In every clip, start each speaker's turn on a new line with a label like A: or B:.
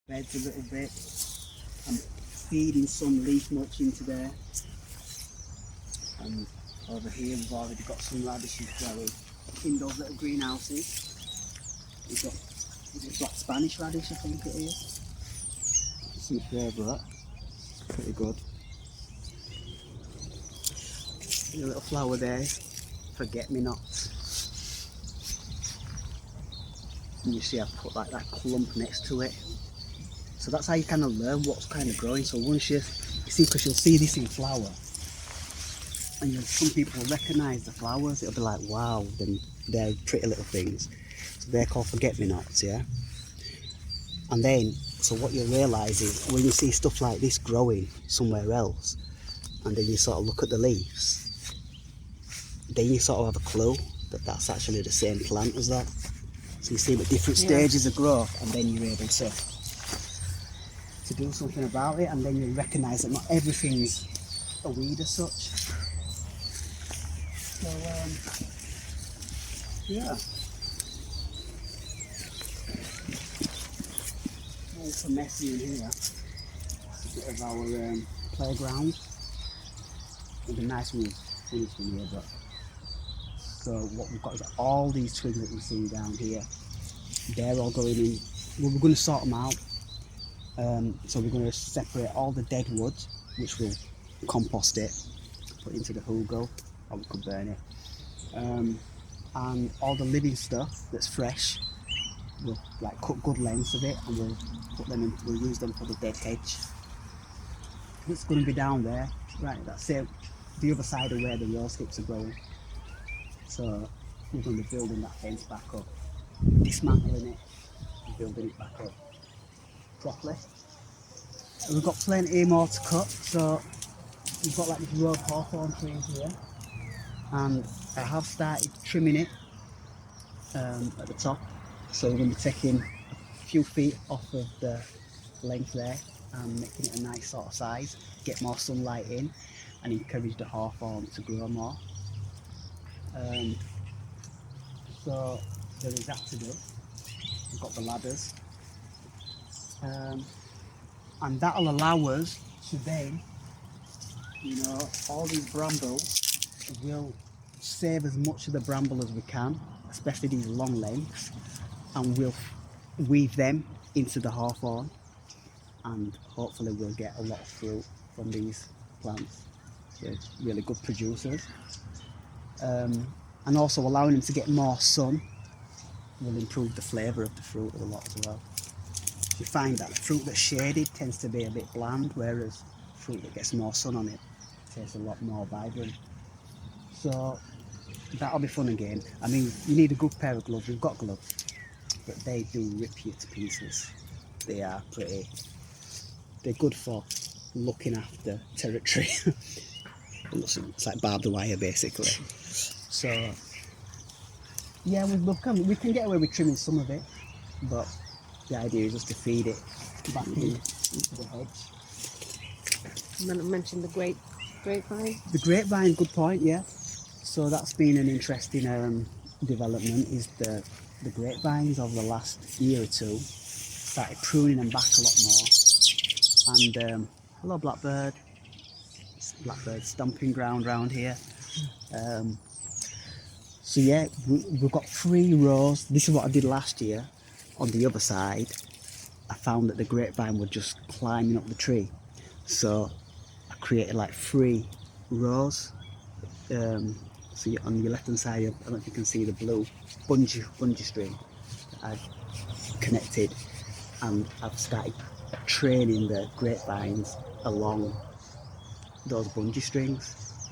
A: beds a little bit. I'm feeding some leaf mulch into there. And over here we've already got some radishes growing in those little greenhouses. We've got black Spanish radish, I think it is. It's my favourite. Pretty good. A little flower there, forget-me-nots. And you see I've put like that clump next to it. So that's how you kind of learn what's kind of growing. So once you see, because you'll see this in flower, and some people will recognise the flowers. It'll be like, wow, then they're pretty little things. So they're called forget-me-nots, yeah. And then, so what you'll realise is when you see stuff like this growing somewhere else, and then you sort of look at the leaves, then you sort of have a clue that that's actually the same plant as that. So you see them at different stages of growth, and then you're able to do something about it, and then you recognise that not everything's a weed as such. So yeah. Also messy in here. It's a bit of our playground. It'd be nice when we finish in here, but so what we've got is all these twigs that you see down here. They're all going in. Well, we're going to sort them out. So we're going to separate all the dead wood, which we'll compost it, put into the hugo, or we could burn it. And all the living stuff that's fresh, we'll like cut good lengths of it, and we'll put them in. We'll use them for the dead hedge. It's going to be down there, right? That's it. The other side of where the rose hips are growing. So we're going to be building that fence back up, dismantling it, and building it back up properly. And we've got plenty more to cut. So we've got like this row of hawthorn trees here, and I have started trimming it at the top. So we're going to be taking a few feet off of the length there and making it a nice sort of size, get more sunlight in, and encourage the hawthorn to grow more. So there is that to do. We've got the ladders, and that'll allow us to then, all these brambles, we'll save as much of the bramble as we can, especially these long lengths, and we'll weave them into the hawthorn, and hopefully we'll get a lot of fruit from these plants. They're really good producers. And also allowing them to get more sun will improve the flavour of the fruit a lot as well. You find that the fruit that's shaded tends to be a bit bland, whereas fruit that gets more sun on it tastes a lot more vibrant. So that'll be fun again. I mean, you need a good pair of gloves. We've got gloves, but they do rip you to pieces. They are they're good for looking after territory. It's like barbed wire basically. So yeah, we can get away with trimming some of it, but the idea is just to feed it back into the hedge.
B: And then I mentioned the grapevine.
A: The grapevine, good point, yeah. So that's been an interesting development, is the grapevines over the last year or two. Started pruning them back a lot more. And hello blackbird. It's blackbird stomping ground around here. So yeah, we've got 3 rows. This is what I did last year. On the other side, I found that the grapevine were just climbing up the tree. So I created like 3 rows. So on your left hand side, I don't know if you can see the blue bungee string that I've connected, and I've started training the grapevines along those bungee strings.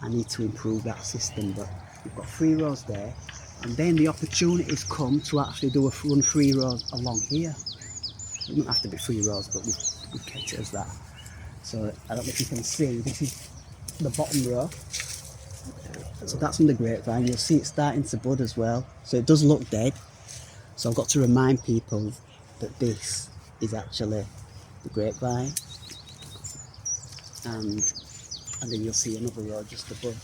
A: I need to improve that system, but we've got 3 rows there, and then the opportunities come to actually run 3 rows along here. It doesn't have to be 3 rows, but we've kept it as that. So I don't know if you can see, this is the bottom row. So that's from the grapevine. You'll see it starting to bud as well. So it does look dead. So I've got to remind people that this is actually the grapevine. And then you'll see another row just above.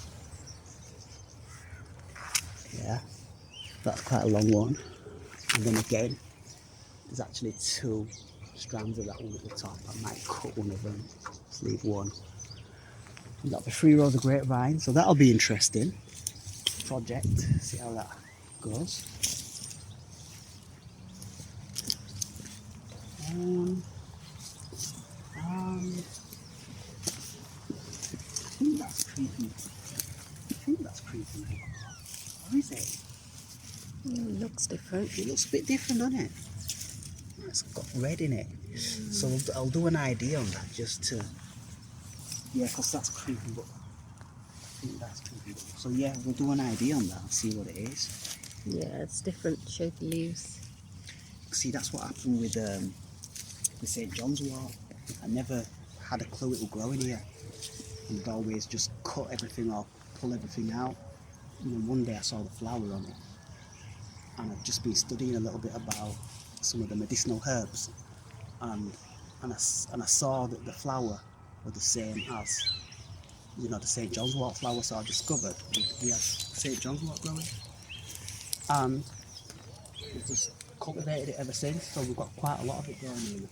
A: Yeah, that's quite a long one. And then again, there's actually 2 strands of that one at the top. I might cut one of them, just leave one. And that'll be 3 rows of grapevine, so that'll be interesting project. See how that goes. I think that's creepy. Or is it?
B: It looks different.
A: It looks a bit different, doesn't it? It's got red in it. So I'll do an ID on that just to... Yeah, because that's creepy, but I think that's creepy. So yeah, we'll do an ID on that and see what it is.
B: Yeah, it's different shaped leaves.
A: See, that's what happened with St. John's wort. I never had a clue it would grow in here. And I'd always just cut everything off, pull everything out. And then one day I saw the flower on it. And I've just been studying a little bit about some of the medicinal herbs. And I saw that the flower was the same as, you know, the St. John's wort flower. So I discovered we have St. John's wort growing. And we've just cultivated it ever since. So we've got quite a lot of it growing here.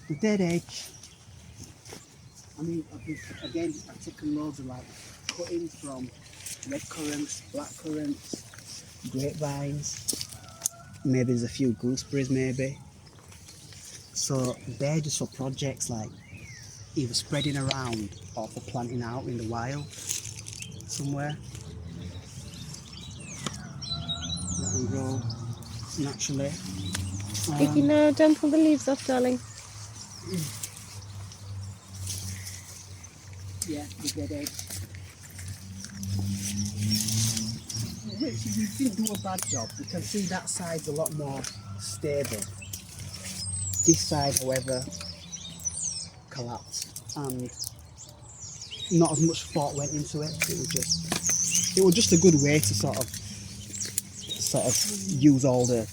A: The dead edge. I mean, I've taken loads of like cuttings from red currants, black currants, grapevines, maybe there's a few gooseberries maybe. So they're just for projects like either spreading around or for planting out in the wild somewhere. Let them grow naturally.
B: Kiki, no, don't pull the leaves off, darling.
A: Yeah, the dead edge. Which we didn't do a bad job. You can see that side's a lot more stable. This side, however, collapsed, and not as much thought went into it. It was just a good way to sort of use all the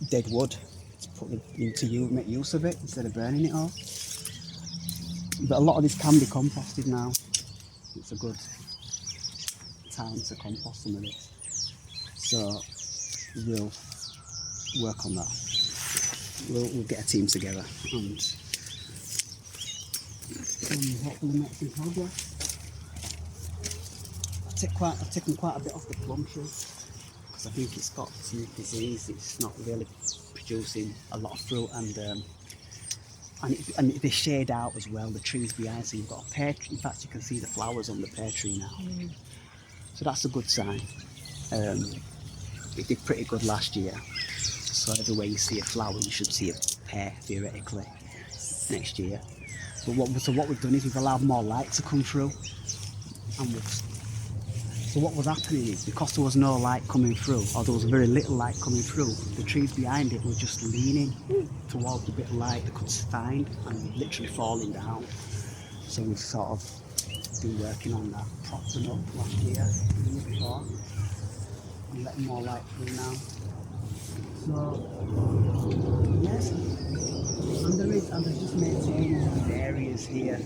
A: dead wood to put make use of it instead of burning it all. But a lot of this can be composted now. It's a good time to compost some of this. So we'll work on that. We'll get a team together and hopefully make some progress. I've taken quite a bit off the plum tree because I think it's got some disease. It's not really producing a lot of fruit, and they shade out as well, the trees behind, so you've got a pear tree. In fact, you can see the flowers on the pear tree now. So that's a good sign. It did pretty good last year, so everywhere you see a flower you should see a pear theoretically next year. But what we've done is we've allowed more light to come through, and so what was happening is, because there was no light coming through, or there was very little light coming through, the trees behind it were just leaning towards the bit of light they could find and literally falling down. So we've sort of been working on that, propped them up last year, the year before, and letting more light through now. So yes, and there's just maintaining these areas here.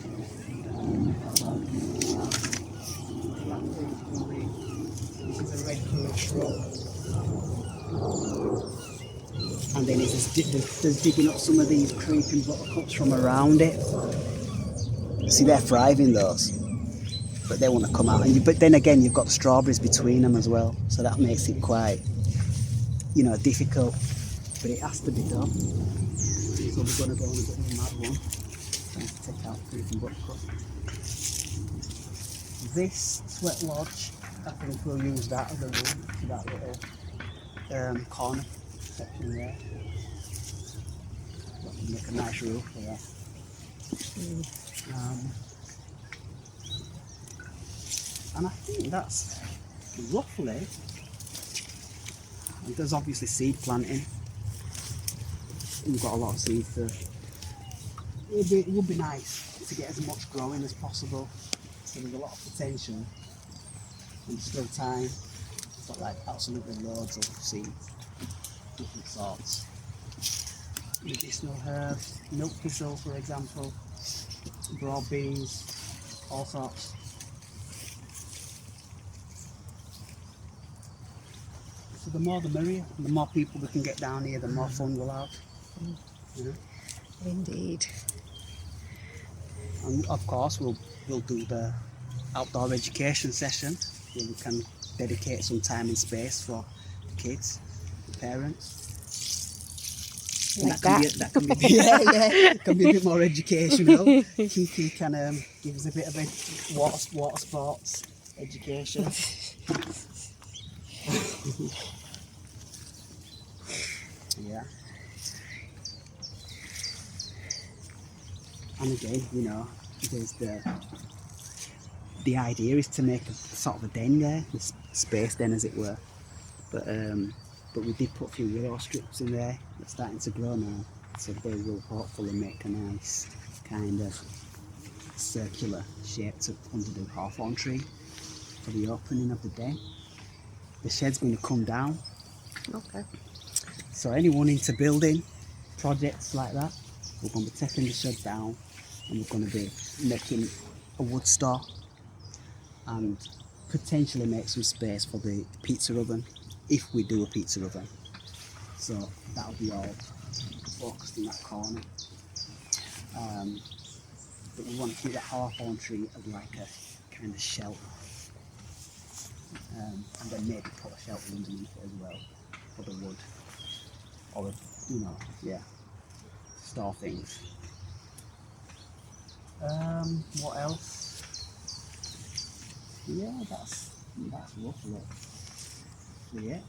A: This is a red currant shrub, and then there's digging up some of these creeping buttercups from around it. See, they're thriving, those, but they want to come out. But then again, you've got the strawberries between them as well, so that makes it quite, difficult. But it has to be done. So we're going to go on a bit of a mad one, trying to take out creeping buttercups. This sweat lodge, I think we'll use that as a room to that little corner section there. Make a nice roof for that. And I think that's roughly, and there's obviously seed planting. We've got a lot of seeds there. It would be nice to get as much growing as possible. So there's a lot of potential and still time. We've got like absolutely loads of seeds, different sorts. Medicinal herbs, milk thistle for example, broad beans, all sorts. So the more the merrier. The more people we can get down here, the more fun we'll have. You know?
B: Indeed.
A: And of course, we'll do the outdoor education session where we can dedicate some time and space for the kids, the parents. And
B: Like
A: that can be yeah, it can be a bit more educational. Kiki can give us a bit of a water sports education. Yeah. And again, you know, there's the idea is to make a sort of a den there, a space den as it were. But we did put a few willow strips in there. They're starting to grow now, so they will hopefully make a nice kind of circular shape to under the hawthorn tree for the opening of the den. The shed's going to come down.
B: Okay.
A: So anyone into building projects like that, we're going to be taking the shed down and we're going to be making a wood store and potentially make some space for the pizza oven if we do a pizza oven. So that'll be all focused in that corner. But we want to keep that hawthorn tree as like a kind of shelter. And then maybe put a shelter underneath it as well for the wood. Or, you know, yeah, store things. What else? Yeah, that's roughly it. Yeah.